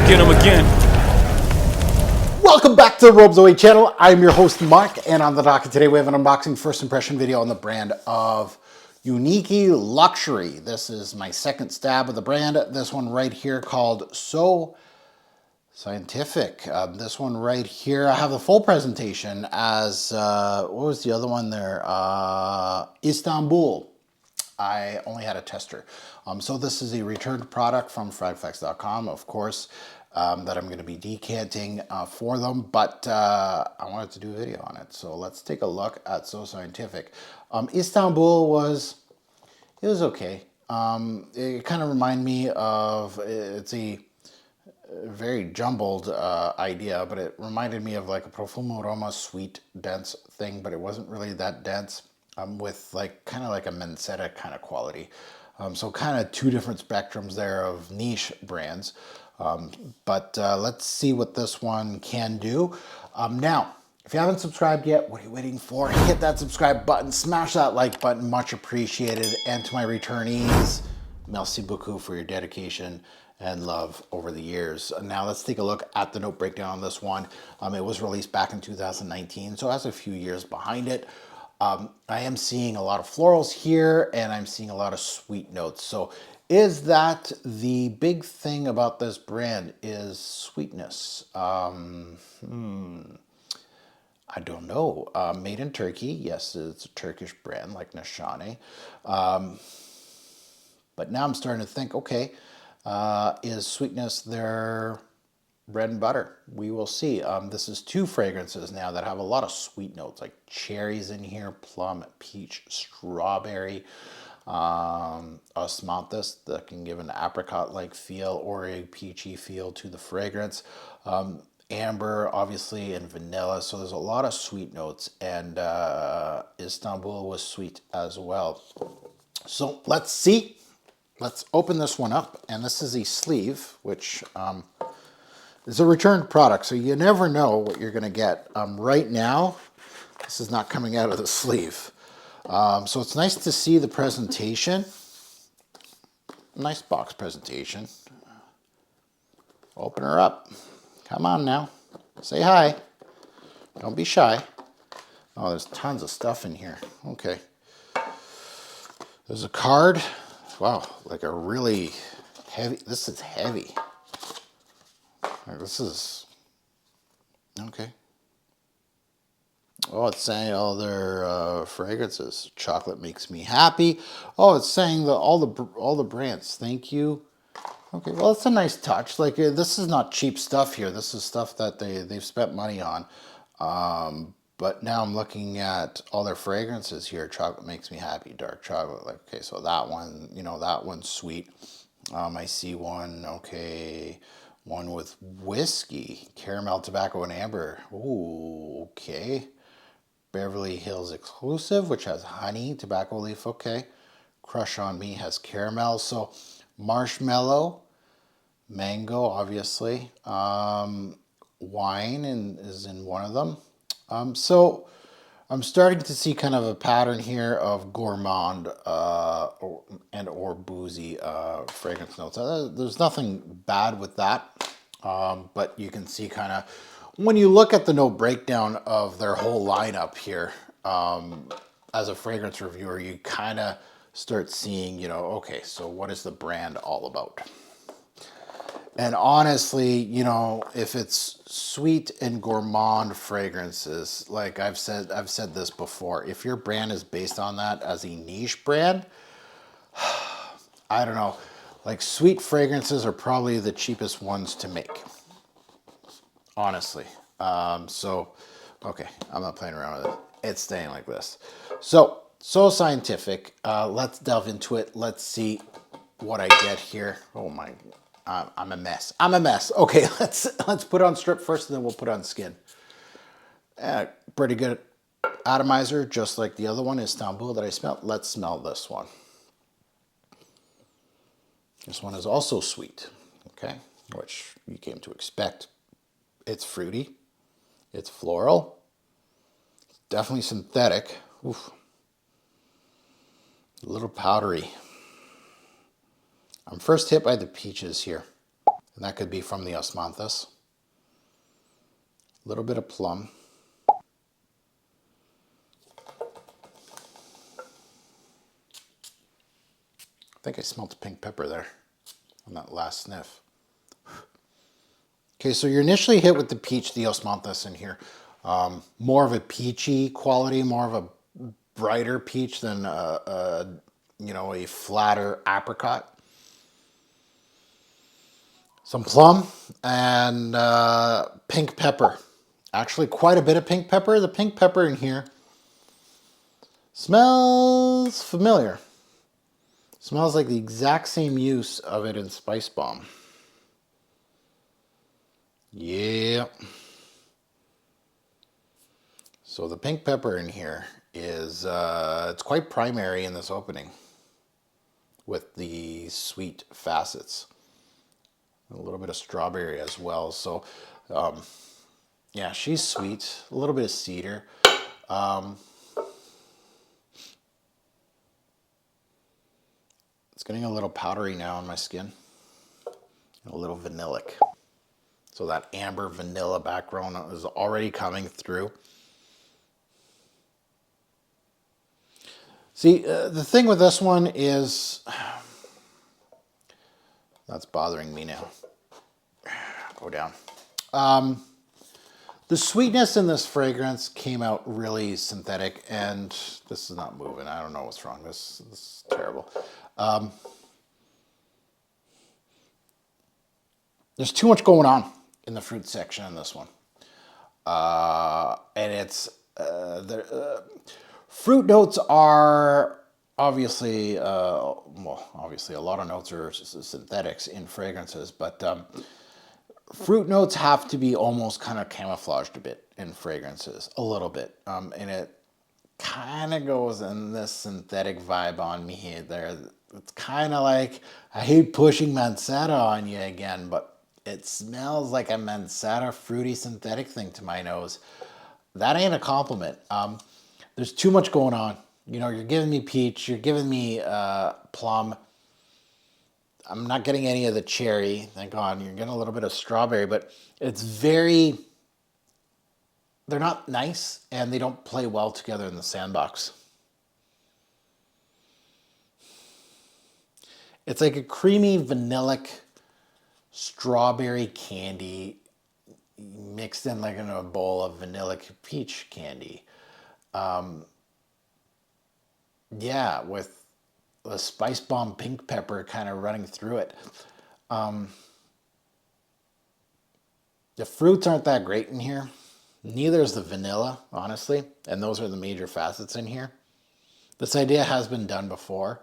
go get him again. Welcome back to the Robes Away channel. I'm your host Mark, and on the docket today we have an unboxing first impression video on the brand of Unique Luxury. This is my second stab of the brand. This one right here called SoScentific. This one right here, I have the full presentation as, what was the other one there? Istanbul. I only had a tester. So this is a returned product from fragflex.com, of course, that I'm going to be decanting for them, but I wanted to do a video on it. So let's take a look at SoScentific. Istanbul was okay. It kind of reminded me of, it's a very jumbled idea, but it reminded me of like a Parfum aroma sweet dense thing, but it wasn't really that dense. With like kind of like a Mencetta kind of quality. So kind of two different spectrums there of niche brands. But let's see what this one can do. Now, if you haven't subscribed yet, what are you waiting for? Hit that subscribe button, smash that like button, much appreciated. And to my returnees, merci beaucoup for your dedication and love over the years. Now let's take a look at the note breakdown on this one. It was released back in 2019, so it has a few years behind it. I am seeing a lot of florals here, and I'm seeing a lot of sweet notes. So is that the big thing about this brand, is sweetness? I don't know. Made in Turkey. Yes, it's a Turkish brand like Nishane. But now I'm starting to think, okay, is sweetness their bread and butter? We will see. This is two fragrances now that have a lot of sweet notes, like cherries in here, plum, peach, strawberry, osmanthus that can give an apricot-like feel or a peachy feel to the fragrance. Amber, obviously, and vanilla. So there's a lot of sweet notes, and Istanbul was sweet as well. So let's see. Let's open this one up, and this is a sleeve, which it's a returned product, so you never know what you're going to get. Right now, this is not coming out of the sleeve. So it's nice to see the presentation. Nice box presentation. Open her up. Come on now. Say hi. Don't be shy. Oh, there's tons of stuff in here. Okay. There's a card. Wow, like a really heavy, this is heavy. This is, okay. Oh, it's saying all their fragrances. Chocolate makes me happy. Oh, it's saying all the brands. Thank you. Okay, well, it's a nice touch. Like, this is not cheap stuff here. This is stuff that they've spent money on. But now I'm looking at all their fragrances here. Chocolate makes me happy. Dark chocolate. Like, okay, so that one, you know, that one's sweet. I see one. Okay. One with whiskey, caramel, tobacco, and amber. Ooh, okay. Beverly Hills exclusive, which has honey, tobacco leaf, okay. Crush on Me has caramel. So marshmallow, mango, obviously. Wine is in one of them. So I'm starting to see kind of a pattern here of gourmand or boozy fragrance notes. There's nothing bad with that, but you can see kind of, when you look at the note breakdown of their whole lineup here, as a fragrance reviewer, you kind of start seeing, you know, okay, so what is the brand all about? And honestly, you know, if it's sweet and gourmand fragrances, like I've said this before, if your brand is based on that as a niche brand, I don't know, like sweet fragrances are probably the cheapest ones to make, honestly. So, okay, I'm not playing around with it. It's staying like this. So, SoScentific, let's delve into it. Let's see what I get here. Oh my, I'm a mess. I'm a mess. Okay, let's put on strip first, and then we'll put on skin. Pretty good atomizer, just like the other one, Istanbul, that I smelled. Let's smell this one. This one is also sweet, okay, which you came to expect. It's fruity. It's floral. It's definitely synthetic. Oof. A little powdery. I'm first hit by the peaches here. And that could be from the osmanthus. A little bit of plum. I think I smelled pink pepper there on that last sniff. Okay, so you're initially hit with the peach, the osmanthus in here. More of a peachy quality, more of a brighter peach than you know, a flatter apricot. Some plum and pink pepper. Actually, quite a bit of pink pepper. The pink pepper in here smells familiar. Smells like the exact same use of it in Spice Bomb. Yeah. So the pink pepper in here is, it's quite primary in this opening with the sweet facets. A little bit of strawberry as well. So, yeah, she's sweet. A little bit of cedar. It's getting a little powdery now on my skin. A little vanillic. So that amber vanilla background is already coming through. See, the thing with this one is, that's bothering me now. Go down. The sweetness in this fragrance came out really synthetic, and this is not moving. I don't know what's wrong. This is terrible. There's too much going on in the fruit section in this one. And it's, fruit notes are obviously, well, obviously a lot of notes are synthetics in fragrances, but fruit notes have to be almost kind of camouflaged a bit in fragrances, a little bit. And it kind of goes in this synthetic vibe on me there. It's kind of like, I hate pushing Mansetta on you again, but it smells like a Mansetta fruity synthetic thing to my nose. That ain't a compliment. There's too much going on. You know, you're giving me peach, you're giving me plum. I'm not getting any of the cherry, thank God. You're getting a little bit of strawberry, but it's very, they're not nice and they don't play well together in the sandbox. It's like a creamy vanillic strawberry candy mixed in like in a bowl of vanillic peach candy. Yeah, with the Spice Bomb pink pepper kind of running through it. The fruits aren't that great in here. Neither is the vanilla, honestly. And those are the major facets in here. This idea has been done before.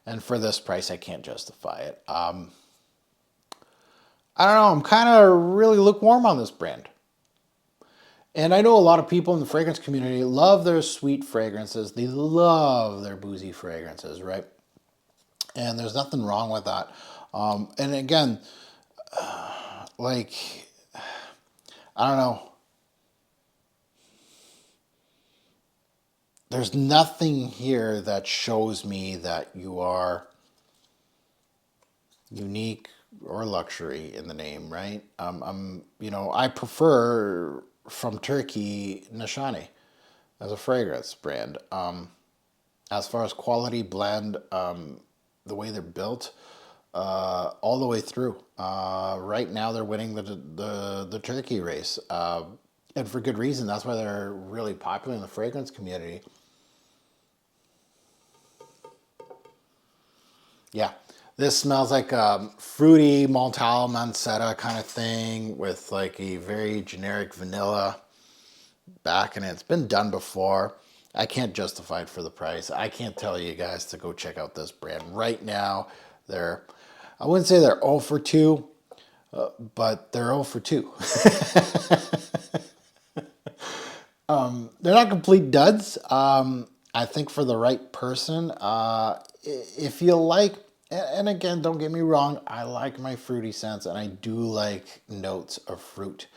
And for this price, I can't justify it. I don't know. I'm kind of really lukewarm on this brand. And I know a lot of people in the fragrance community love their sweet fragrances. They love their boozy fragrances, right? And there's nothing wrong with that. And again, like, I don't know. There's nothing here that shows me that you are unique or luxury in the name, right? You know, I prefer from Turkey Nishani as a fragrance brand. As far as quality, blend, the way they're built, all the way through. Right now, they're winning the turkey race, and for good reason. That's why they're really popular in the fragrance community. Yeah, this smells like a fruity Montal Mansetta kind of thing with like a very generic vanilla back in it. It's been done before. I can't justify it for the price. I can't tell you guys to go check out this brand right now. I wouldn't say they're 0 for 2, but they're 0 for 2. They're not complete duds. I think for the right person, if you like, and again, don't get me wrong, I like my fruity scents and I do like notes of fruit.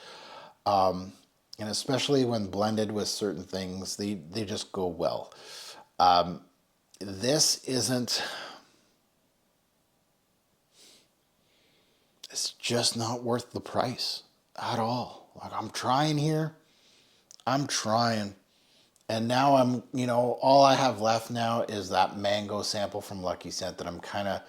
And especially when blended with certain things, they just go well. This isn't, it's just not worth the price at all. Like, I'm trying here. I'm trying. And now I'm, all I have left now is that mango sample from Lucky Scent that I'm kind of,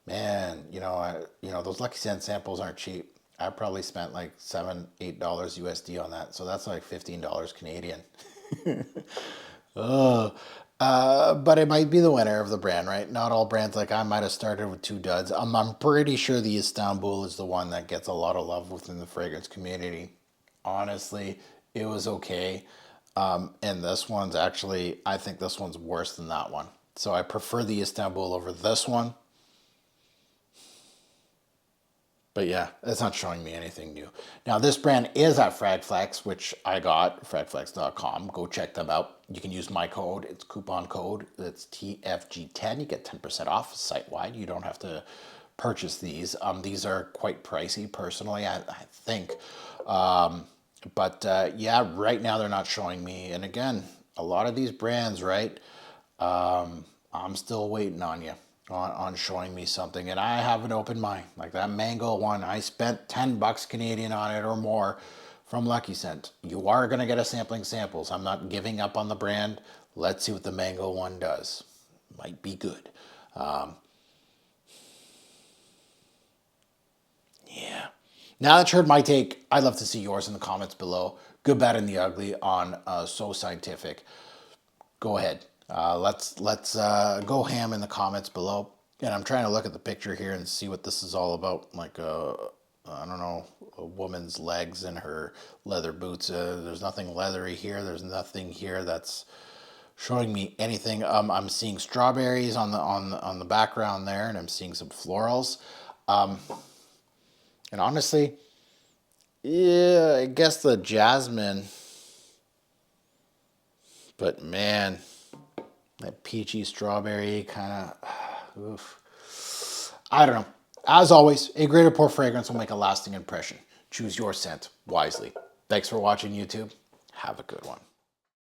man, those Lucky Scent samples aren't cheap. I probably spent like $7, $8 USD on that. So that's like $15 Canadian. Oh, but it might be the winner of the brand, right? Not all brands, like I might have started with two duds. I'm pretty sure the Istanbul is the one that gets a lot of love within the fragrance community. Honestly, it was okay. And this one's actually, I think this one's worse than that one. So I prefer the Istanbul over this one. But yeah, it's not showing me anything new. Now, this brand is at Fragflex, which I got, fragflex.com. Go check them out. You can use my code. It's coupon code. It's TFG10. You get 10% off site-wide. You don't have to purchase these. These are quite pricey, personally, I think. But yeah, right now they're not showing me. And again, a lot of these brands, right? I'm still waiting on you on showing me something, and I have an open mind. Like that mango one, I spent $10 Canadian on it or more from Lucky Scent. You are gonna get a samples. I'm not giving up on the brand. Let's see what the mango one does. Might be good. Yeah. Now that you heard my take, I'd love to see yours in the comments below. Good, bad, and the ugly on SoScentific. Go ahead. Let's go ham in the comments below. And I'm trying to look at the picture here and see what this is all about. Like I don't know, a woman's legs and her leather boots. There's nothing leathery here. There's nothing here that's showing me anything. I'm seeing strawberries on the background there, and I'm seeing some florals. And honestly, yeah, I guess the jasmine. But man, that peachy strawberry kind of, oof. I don't know. As always, a great or poor fragrance will make a lasting impression. Choose your scent wisely. Thanks for watching, YouTube. Have a good one.